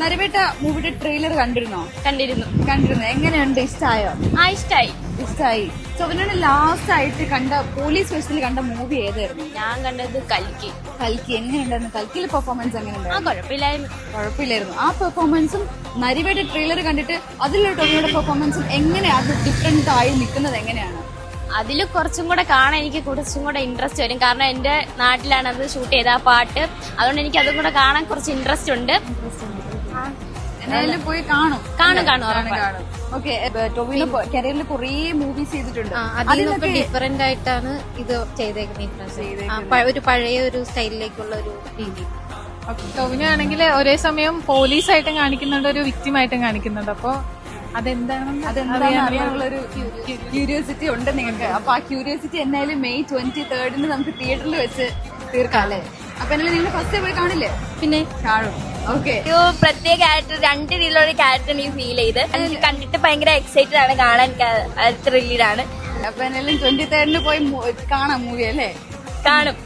നരവേട്ട മൂവിയുടെ ട്രെയിലർ കണ്ടിരുന്നു. എങ്ങനെയുണ്ട്? ഇഷ്ടായോ? ഇഷ്ടായി. സോവിനോട് ലാസ്റ്റ് ആയിട്ട് കണ്ട പോലീസ് ഫെസ്റ്റിൽ കണ്ട മൂവി ഏതായിരുന്നു? ഞാൻ കണ്ടത് കൽക്കി. എങ്ങനെയുണ്ടായിരുന്നു? കൽക്കിയിലെ പെർഫോമൻസ് എങ്ങനെയുണ്ടായിരുന്നു? കുഴപ്പമില്ലായിരുന്നു. ആ പെർഫോമൻസും നരിവേട്ട ട്രെയിലർ കണ്ടിട്ട് അതിലുള്ള ടോവിനോയുടെ പെർഫോമൻസും എങ്ങനെയാണ് അത് ഡിഫറെന്റ് ആയി നിൽക്കുന്നത്? എങ്ങനെയാണ് അതിൽ കുറച്ചും കൂടെ കാണാൻ എനിക്ക് കുറച്ചും കൂടെ ഇൻട്രസ്റ്റ് വരും. കാരണം എന്റെ നാട്ടിലാണ് അത് ഷൂട്ട് ചെയ്ത ആ പാട്ട്. അതുകൊണ്ട് എനിക്ക് അതും കൂടെ കാണാൻ കുറച്ച് ഇൻട്രസ്റ്റ് ഉണ്ട്. എന്തായാലും പോയി കാണും. ഓക്കെ, ടോവിനോ കരിയറിൽ കുറേ മൂവീസ് ചെയ്തിട്ടുണ്ട്. അതിനൊക്കെ ഡിഫറെന്റ് ആയിട്ടാണ് ഇത് ചെയ്തേക്കുന്നത്. ഒരു പഴയ ഒരു സ്റ്റൈലിലേക്കുള്ള ഒരു രീതി. ടോവിനോ ആണെങ്കിൽ ഒരേ സമയം പോലീസായിട്ടും കാണിക്കുന്നുണ്ട്, ഒരു വിക്ടിമായിട്ടും കാണിക്കുന്നുണ്ട്. അപ്പൊ അതെന്താണെന്ന് അറിയാനുള്ളൊരു ക്യൂരിയോസിറ്റി ഉണ്ട് നിങ്ങൾക്ക്. അപ്പൊ ആ ക്യൂരിയോസിറ്റി എന്തായാലും May 23 നമുക്ക് തിയേറ്ററിൽ വെച്ച് തീർക്കാം അല്ലേ? അപ്പൊ എന്നാലും നിങ്ങൾ ഫസ്റ്റ് പോയി കാണില്ലേ? പിന്നെ കാണും. ഓക്കെ, ഒരു പ്രത്യേക ക്യാരക്ടർ, രണ്ട് രീതിയിലുള്ള ക്യാരക്ടർ എനിക്ക് ഫീൽ ചെയ്ത് കണ്ടിട്ട് ഭയങ്കര എക്സൈറ്റഡ് ആണ്, കാണാൻ ത്രില്ലിലാണ്. അപ്പൊ എന്നാലും 23 പോയി കാണാം മൂവി അല്ലേ? കാണും.